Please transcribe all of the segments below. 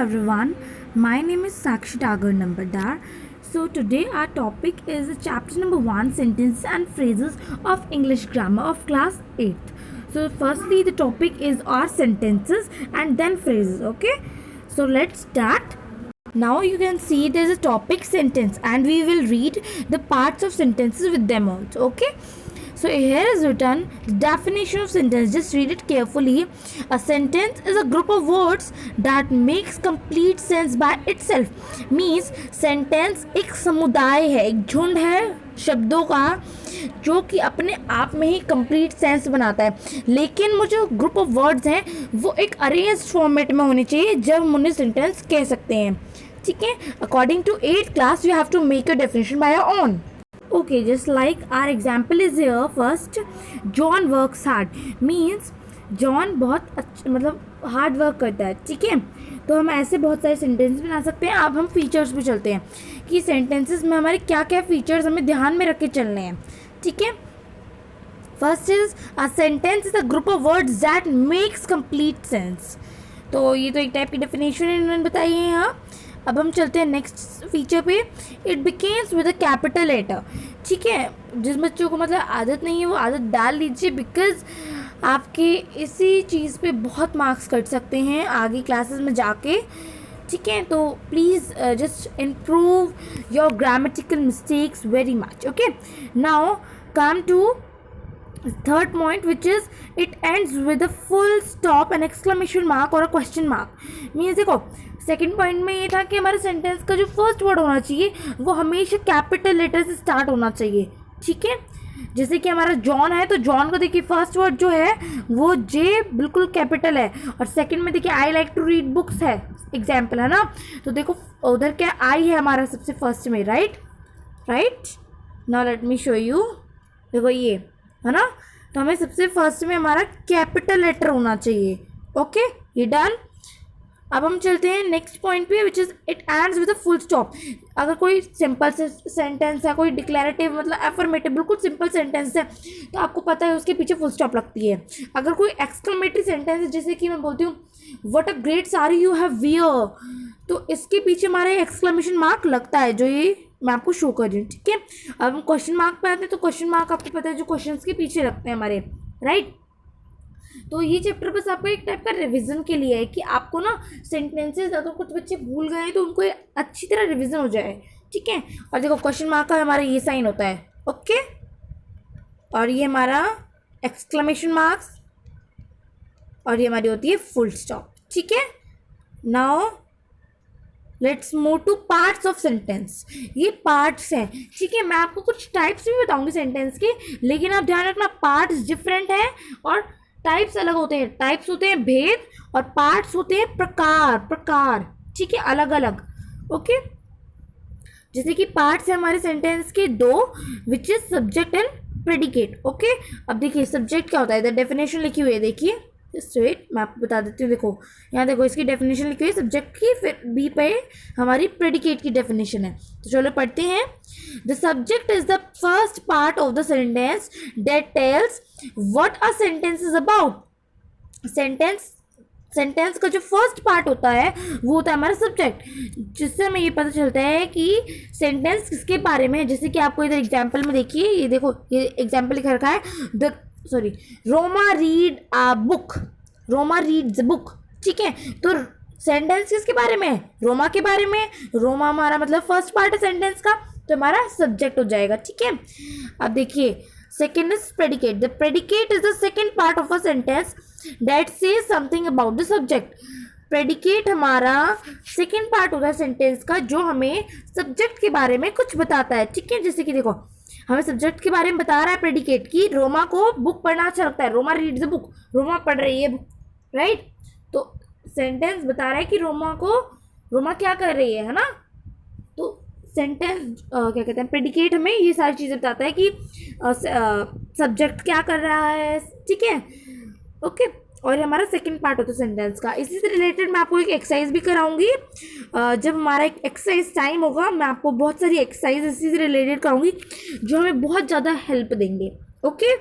everyone, my name is Sakshi Tagar Nambardar. So today our topic is chapter number 1, sentences and phrases of English grammar of class 8th. So firstly the topic is our sentences and then phrases, okay? So let's start. Now you can see there's a topic sentence and we will read the parts of sentences with them also, okay? So here is written definition of sentence. Just read it carefully. A sentence is a group of words that makes complete sense by itself. Means sentence एक समुदाय है, एक झुंड है शब्दों का जो कि अपने आप में ही कंप्लीट सेंस बनाता है. लेकिन वो जो ग्रुप ऑफ वर्ड्स हैं वो एक अरेंज फॉर्मेट में होने चाहिए जब हम उन्हें सेंटेंस कह सकते हैं. ठीक है. According to 8th class you have to make your definition by your own. Okay, just like our example is here. First, John works hard means John बहुत मतलब हार्ड वर्क करता है. ठीक है. तो हम ऐसे बहुत सारे सेंटेंस बना सकते हैं. अब हम फीचर्स पे चलते हैं कि सेंटेंसेस में हमारे क्या क्या फीचर्स हमें ध्यान में रख के चलने हैं. ठीक है. First is a sentence is a group of words that makes complete sense. तो ये तो एक टाइप की डेफिनेशन इन्होंने बताई है यहाँ. अब हम चलते हैं नेक्स्ट फीचर पे. It becomes with a capital letter. ठीक है. जिस बच्चों को मतलब आदत नहीं है वो आदत डाल लीजिए बिकॉज आपके इसी चीज़ पे बहुत मार्क्स कट सकते हैं आगे क्लासेस में जाके. ठीक है. तो please just improve your grammatical mistakes very much. Okay. Now come to third point, which is it ends with a full stop, an exclamation mark or a question mark. Means देखो second point में ये था कि हमारे sentence का जो first word होना चाहिए वो हमेशा कैपिटल लेटर से स्टार्ट होना चाहिए. ठीक है. जैसे कि हमारा जॉन है तो जॉन को देखिए फर्स्ट वर्ड जो है वो जे बिल्कुल कैपिटल है और सेकंड में देखिए I like to read books है एग्जाम्पल है ना. तो देखो उधर क्या आई है हमारा सबसे फर्स्ट में. Right. Now let me show you. देखो ये है ना. तो हमें सबसे फर्स्ट में हमारा कैपिटल लेटर होना चाहिए. ओके. ये डन. अब हम चलते हैं नेक्स्ट पॉइंट पे which is it ends with a full stop. अगर कोई सिंपल सेंटेंस है कोई डिक्लेरेटिव मतलब एफर्मेटिव बिल्कुल सिंपल सेंटेंस है तो आपको पता है उसके पीछे फुल स्टॉप लगती है. अगर कोई एक्सक्लेमेटरी सेंटेंस है जैसे कि मैं बोलती हूँ what a great sari you have wear तो इसके पीछे हमारा एक्सक्लेमेशन मार्क लगता है जो ये मैं आपको शो कर रही हूँ. ठीक है. अब हम क्वेश्चन मार्क पे आते हैं तो क्वेश्चन मार्क आपको पता है जो क्वेश्चन के पीछे लगते हैं हमारे. राइट. तो ये चैप्टर बस आपको एक टाइप का रिवीजन के लिए है कि आपको ना सेंटेंसेस अगर कुछ बच्चे भूल गए हैं तो उनको अच्छी तरह रिवीजन हो जाए. ठीक है. और देखो क्वेश्चन मार्क का हमारा ये साइन होता है. ओके. और ये हमारा एक्सक्लेमेशन मार्क्स और ये हमारी होती है फुल स्टॉप. ठीक है. Now let's move two parts of sentence. ये पार्ट्स हैं. ठीक है. मैं आपको कुछ टाइप्स भी बताऊंगी सेंटेंस के लेकिन आप ध्यान रखना पार्ट्स डिफरेंट हैं और टाइप्स अलग होते हैं. टाइप्स होते हैं भेद और पार्ट्स होते हैं प्रकार. ठीक है. अलग अलग. ओके. जैसे कि पार्ट्स हैं हमारे सेंटेंस के दो which is subject and predicate. Okay. अब देखिए सब्जेक्ट क्या होता है. इधर डेफिनेशन लिखी हुई है देखिए स्ट्रेट मैं आपको बता देती हूँ. देखो यहाँ देखो इसकी डेफिनेशन लिखी हुई है सब्जेक्ट की फिर बी पे हमारी प्रेडिकेट की डेफिनेशन है. तो चलो पढ़ते हैं. The subject is the first part of the sentence that tells what a sentence is about. Sentence का जो फर्स्ट पार्ट होता है वो होता है हमारा सब्जेक्ट जिससे हमें ये पता चलता है कि सेंटेंस किसके बारे में है. जैसे कि आपको इधर एग्जाम्पल में देखिए ये देखो ये एग्जाम्पल लिखा रखा है Roma read a book. Roma reads a book. ठीक है. तो सेंटेंस किसके बारे में है. रोमा के बारे में. रोमा हमारा मतलब फर्स्ट पार्ट है सेंटेंस का तो हमारा सब्जेक्ट हो जाएगा. ठीक है. अब देखिए second is predicate. The predicate is the second part of a sentence that says something about the subject. Predicate हमारा सेकेंड पार्ट होता है सेंटेंस का जो हमें सब्जेक्ट के बारे में कुछ बताता है. ठीक है. जैसे कि देखो हमें सब्जेक्ट के बारे में बता रहा है प्रेडिकेट की रोमा को बुक पढ़ना अच्छा लगता है. Roma reads the book. Roma पढ़ रही है बुक. राइट. तो सेंटेंस बता रहा है कि रोमा क्या कर रही है ना. तो सेंटेंस क्या कहते हैं प्रेडिकेट हमें ये सारी चीज़ें बताता है कि सब्जेक्ट क्या कर रहा है. ठीक है. ओके. और हमारा सेकंड पार्ट होता है सेंटेंस का. इसी से रिलेटेड मैं आपको एक एक्सरसाइज भी कराऊंगी. जब हमारा एक एक्सरसाइज टाइम होगा मैं आपको बहुत सारी एक्सरसाइज इसी से रिलेटेड कराऊंगी जो हमें बहुत ज़्यादा हेल्प देंगे. ओके.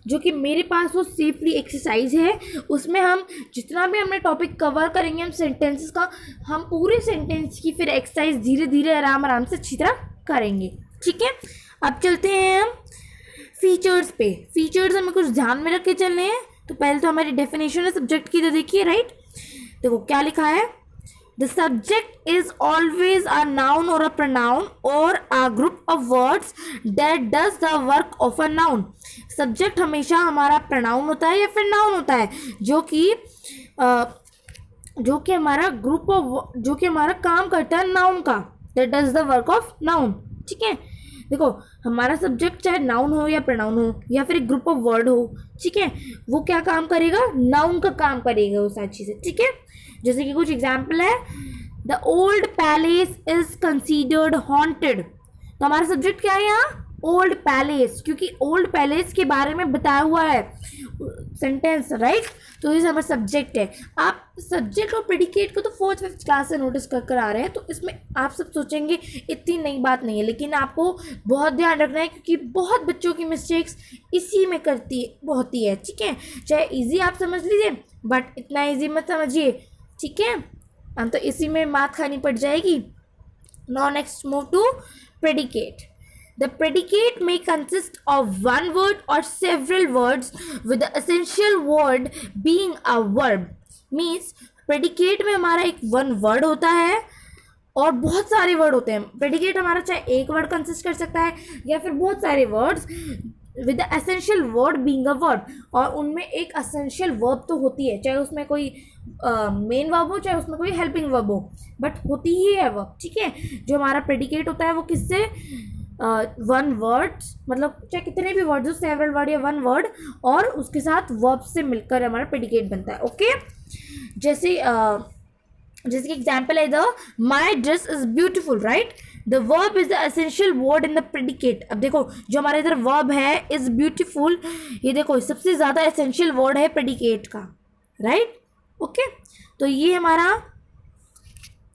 जो कि मेरे पास वो सेफली एक्सरसाइज है, उसमें हम जितना भी हमने टॉपिक कवर करेंगे हम सेंटेंसेस का, हम पूरे सेंटेंस की फिर एक्सरसाइज धीरे धीरे आराम आराम से अच्छी तरह करेंगे। ठीक है, अब चलते हैं हम फीचर्स पे। फीचर्स हमें कुछ ध्यान में रख के चलने हैं। तो पहले तो हमारी डेफिनेशन है सब्जेक्ट की, तो देखिए राइट, देखो क्या लिखा है, the subject is always a noun और अ प्रोनाउन और a group of words that does the work of a noun. Subject हमेशा हमारा प्रोनाउन होता है या फिर नाउन होता है, जो कि हमारा ग्रुप ऑफ, जो कि हमारा काम करता है नाउन का, that does the work of noun. ठीक है, देखो हमारा सब्जेक्ट चाहे नाउन हो या प्रोनाउन हो या फिर एक ग्रुप ऑफ वर्ड हो, ठीक है, वो क्या काम करेगा, नाउन का काम करेगा वो सारी चीज़ें। ठीक है, जैसे कि कुछ एग्जाम्पल है, the old palace is considered haunted. तो हमारा सब्जेक्ट क्या है यहाँ, ओल्ड पैलेस, क्योंकि ओल्ड पैलेस के बारे में बताया हुआ है सेंटेंस, राइट। तो ये हमारा सब्जेक्ट है। आप सब्जेक्ट और प्रेडिकेट को तो 4th 5th क्लास से नोटिस कर आ रहे हैं, तो इसमें आप सब सोचेंगे इतनी नई बात नहीं है, लेकिन आपको बहुत ध्यान रखना है, क्योंकि बहुत बच्चों की मिस्टेक्स इसी में होती है। ठीक है, चाहे इजी आप समझ लीजिए, बट इतना इजी मत समझिए। ठीक है, हम तो इसी में मात खानी पड़ जाएगी। Now next move to predicate. The predicate may consist of one word or several words with the essential word being a verb. Means predicate में हमारा एक one word होता है और बहुत सारे वर्ड होते हैं। प्रेडिकेट हमारा चाहे एक वर्ड कंसिस्ट कर सकता है या फिर बहुत सारे words with the essential word being a verb, और उनमें एक एसेंशियल वर्ब तो होती है, चाहे उसमें कोई मेन वर्ब हो चाहे उसमें कोई हेल्पिंग वर्ब हो, बट होती ही है वर्ब। ठीक है, जो हमारा प्रेडिकेट होता है वो किससे, वन वर्ड, मतलब चाहे कितने भी वर्ड हो, सेवरल वर्ड या वन वर्ड, और उसके साथ वर्ब से मिलकर हमारा प्रेडिकेट बनता है। ओके, जैसे कि एग्जाम्पल है, the my dress is beautiful, right. The verb is the essential word in the predicate. अब देखो जो हमारे इधर वर्ब है इज ब्यूटिफुल, ये देखो सबसे ज़्यादा एसेंशियल वर्ड है प्रेडिकेट का, राइट। ओके, तो ये हमारा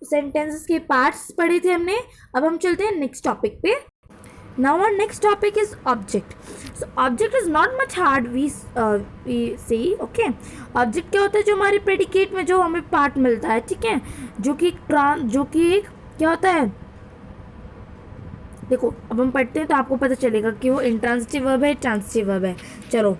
सेंटेंसेस के पार्ट्स पढ़े थे हमने। अब हम चलते हैं नेक्स्ट टॉपिक पे। Now our next topic is object. So object is not much hard we see. Okay, object क्या होता है, जो हमारे predicate में जो हमें पार्ट मिलता है, ठीक है, जो कि एक क्या होता है, देखो अब हम पढ़ते हैं तो आपको पता चलेगा कि वो इंट्रांसिटिव वर्ब है, ट्रांसिटिव वर्ब है। चलो,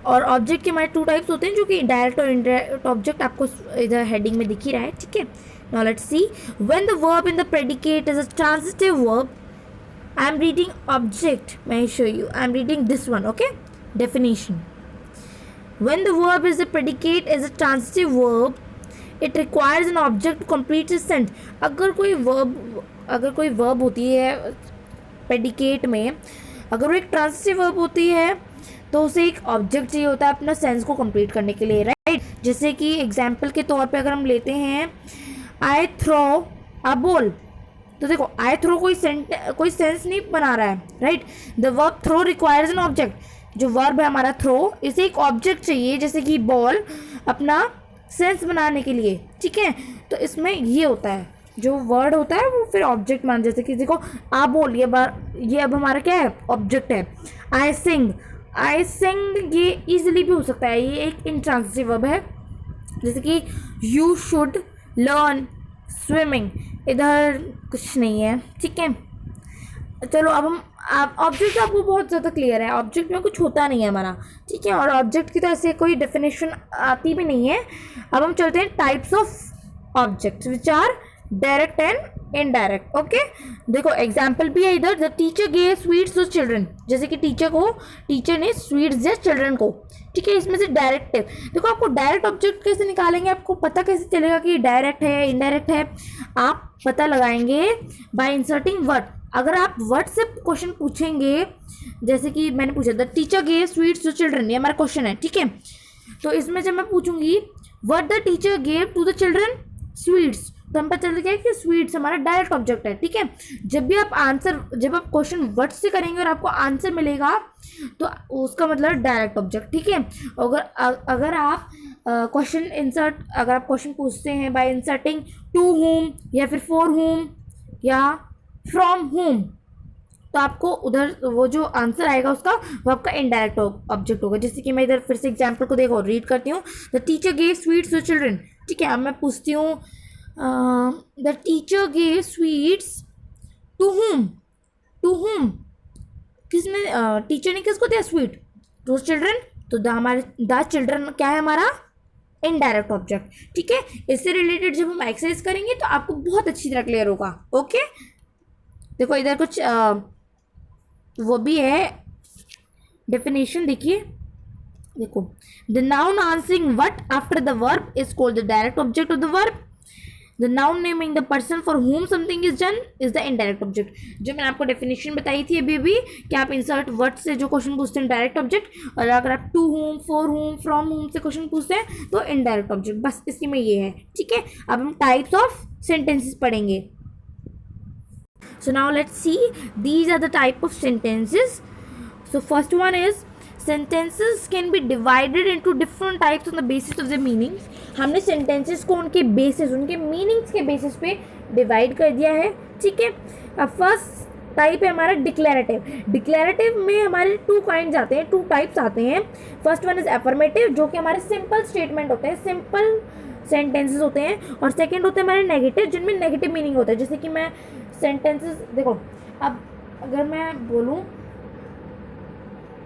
और ऑब्जेक्ट के हमारे 2 टाइप्स होते हैं, जो कि डायरेक्ट और इनडायरेक्ट ऑब्जेक्ट आपको इधर हेडिंग में दिख ही रहा है। ठीक है, now let's see, when the verb in the predicate is a transitive verb, I am reading object. May I show you? I am reading this one. Okay. Definition. When the verb is a predicate is a transitive verb, it requires an object to complete its sentence. अगर कोई verb होती है predicate में, अगर वो एक transitive verb होती है तो उसे एक object चाहिए होता है अपना सेंस को complete करने के लिए, right? जैसे कि एग्जाम्पल के तौर पे अगर हम लेते हैं, I throw a ball, तो देखो आई थ्रो कोई सेंस नहीं बना रहा है, right. The verb throw requires an object, जो वर्ब है हमारा थ्रो, इसे एक ऑब्जेक्ट चाहिए जैसे कि बॉल, अपना सेंस बनाने के लिए। ठीक है, तो इसमें ये होता है, जो वर्ड होता है वो फिर ऑब्जेक्ट मान, जैसे कि देखो आ बोल, ये अब हमारा क्या है, ऑब्जेक्ट है। आई सिंग ये इजीली भी हो सकता है, ये एक इंट्रांसिटिव वर्ब है। जैसे कि यू शुड लर्न स्विमिंग, इधर कुछ नहीं है। ठीक है, चलो अब हम ऑब्जेक्ट आपको बहुत ज़्यादा क्लियर है, ऑब्जेक्ट में कुछ होता नहीं है हमारा। ठीक है, और ऑब्जेक्ट की तो ऐसे कोई डेफिनेशन आती भी नहीं है। अब हम चलते हैं types of objects which are direct and indirect. Okay, देखो एग्जाम्पल भी है इधर, the teacher gave sweets to children, जैसे कि टीचर ने स्वीट्स दिया चिल्ड्रन को। ठीक है, इसमें से डायरेक्ट है। देखो आपको डायरेक्ट ऑब्जेक्ट कैसे निकालेंगे, आपको पता कैसे चलेगा कि डायरेक्ट है इनडायरेक्ट है, आप पता लगाएंगे बाय इंसर्टिंग वर्ड। अगर आप वर्ड से क्वेश्चन पूछेंगे, जैसे कि मैंने पूछा the teacher gave sweets to children, ये हमारा क्वेश्चन है। ठीक है, तो इसमें जब मैं पूछूंगी what the teacher gave to the children sweets, तो हम पता चल गया कि स्वीट्स हमारा डायरेक्ट ऑब्जेक्ट है। ठीक है, जब आप क्वेश्चन वर्ड से करेंगे और आपको आंसर मिलेगा तो उसका मतलब डायरेक्ट ऑब्जेक्ट। ठीक है, अगर आप क्वेश्चन पूछते हैं बाय इंसर्टिंग टू होम या फिर फॉर होम या फ्रॉम होम, तो आपको उधर वो जो आंसर आएगा उसका वो आपका इनडायरेक्ट ऑब्जेक्ट होगा। जैसे कि मैं इधर फिर से एग्जाम्पल को देखो रीड करती हूँ, the teacher gave sweets to children. ठीक है, अब मैं पूछती हूँ the teacher gave sweets to whom, to whom, किसने टीचर ने किसको दिया स्वीट, टू चिल्ड्रन। तो द हमारे द चिल्ड्रन क्या है हमारा इनडायरेक्ट ऑब्जेक्ट। ठीक है, इससे रिलेटेड जब हम एक्सरसाइज करेंगे तो आपको बहुत अच्छी तरह क्लियर होगा। ओके, देखो इधर कुछ वो भी है डेफिनेशन, देखिए देखो, the noun answering what after the verb is called the direct object of the verb. The noun naming the person for whom something is done is the indirect object. जो मैंने आपको डेफिनेशन बताई थी अभी अभी कि आप इंसर्ट वर्ड से जो क्वेश्चन पूछते हैं डायरेक्ट ऑब्जेक्ट, और अगर आप to whom, for whom, from whom से क्वेश्चन पूछते हैं तो इनडायरेक्ट ऑब्जेक्ट। बस इसी में ये है। ठीक है, अब हम टाइप्स ऑफ सेंटेंसेस पढ़ेंगे। So now let's see, these are the type of sentences. So first one is sentences can be divided into different types on the basis of their meanings. हमने sentences को उनके basis, उनके meanings के basis पे divide कर दिया है। ठीक है, अब फर्स्ट टाइप है हमारा डिक्लेरेटिव। डिक्लेरेटिव में हमारे टू काइंड्स आते हैं, टू टाइप्स आते हैं। फर्स्ट वन इज एफर्मेटिव, जो कि हमारे सिंपल स्टेटमेंट होते हैं, सिंपल सेंटेंसेस होते हैं। और सेकंड होते हैं हमारे नेगेटिव, जिनमें नेगेटिव मीनिंग होता है। जैसे कि मैं सेंटेंसेस देखो, अब अगर मैं बोलूँ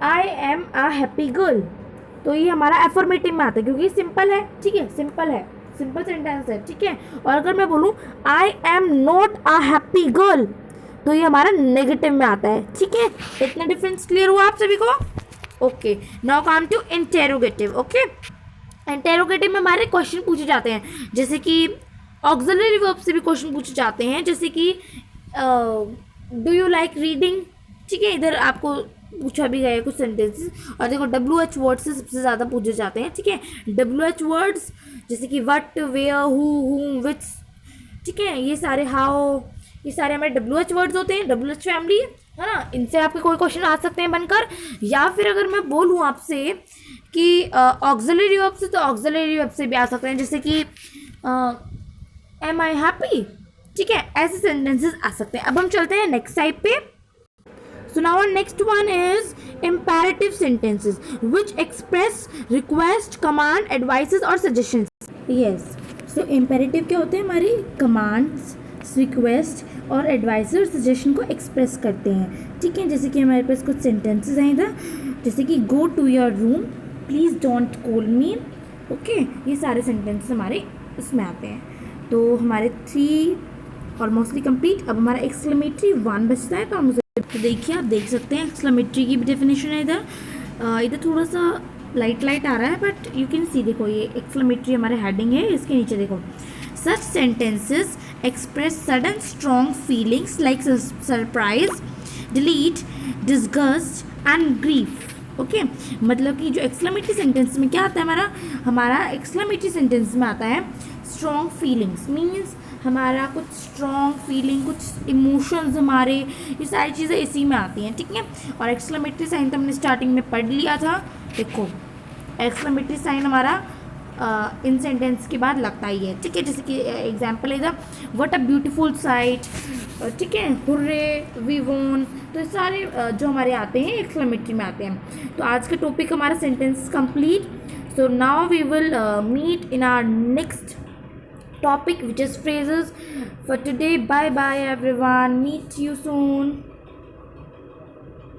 I am a happy girl, तो ये हमारा एफर्मेटिव में आता है क्योंकि सिंपल है। ठीक है, सिंपल है, सिंपल सेंटेंस है। ठीक है, और अगर मैं बोलूँ I am not a happy girl, तो ये हमारा नेगेटिव में आता है। ठीक है, इतना डिफरेंस क्लियर हुआ आप सभी को? Okay, now come to interrogative. Okay, interrogative में हमारे क्वेश्चन पूछे जाते हैं, जैसे कि ऑक्सिलरी वर्ब से भी क्वेश्चन पूछे जाते हैं, जैसे कि डू यू लाइक रीडिंग। ठीक है, इधर आपको पूछा भी गया है कुछ सेंटेंसेस। और देखो WH वर्ड से सबसे ज़्यादा पूछे जाते हैं। ठीक है, WH वर्ड्स जैसे कि व्हाट, वेयर, हु, हुम, विच। ठीक है, ये सारे हाउ, ये सारे हमारे WH वर्ड्स होते हैं, WH फैमिली है ना। इनसे आपके कोई क्वेश्चन आ सकते हैं बनकर। या फिर अगर मैं बोलूँ आपसे कि ऑक्सिलरी वर्ब से, तो ऑक्सिलरी वर्ब से भी आ सकते हैं, जैसे कि एम आई हैप्पी। ठीक है, ऐसे सेंटेंसेस आ सकते हैं। अब हम चलते हैं नेक्स्ट टाइप पे। So now our next one is imperative sentences which express request, command, advices or suggestions. Yes, so imperative क्या होते हैं? हमारी commands, request और advice और suggestion को express करते हैं। ठीक है, जैसे कि हमारे पास कुछ sentences हैं इधर, जैसे कि go to your room, please don't call me. Okay, ये सारे sentences हमारे इसमें आते हैं। तो हमारे 3 ऑलमोस्टली कंप्लीट। अब हमारा एक्सक्लेमेटरी 1 बचता है, तो हम तो देखिए, आप देख सकते हैं एक्सक्लेमेटरी की भी डेफिनेशन है इधर। इधर थोड़ा सा लाइट आ रहा है, बट यू कैन सी, देखो ये एक्सक्लेमेटरी हमारे हेडिंग है, इसके नीचे देखो, such sentences express sudden strong feelings like surprise, delight, disgust and grief. Okay, मतलब कि जो एक्सक्लेमेटरी सेंटेंस में क्या आता है, हमारा एक्सक्लेमेटरी सेंटेंस में आता है स्ट्रॉन्ग फीलिंग्स, मीन्स हमारा कुछ स्ट्रॉन्ग फीलिंग, कुछ इमोशंस हमारे, ये सारी चीज़ें इसी में आती हैं। ठीक है, और एक्सक्लेमेटरी साइन तो हमने स्टार्टिंग में पढ़ लिया था। देखो, एक्सक्लेमेटरी साइन हमारा इन सेंटेंस के बाद लगता ही है। ठीक है, जैसे कि एग्जाम्पल है इधर, व्हाट अ ब्यूटीफुल साइट। ठीक है, हुर्रे, वी वोन। तो ये सारे जो हमारे आते हैं एक्सक्लेमेटरी में आते हैं। तो आज का टॉपिक हमारा sentence complete. So now we will meet in our next topic, which is phrases. For today, bye bye everyone, meet you soon.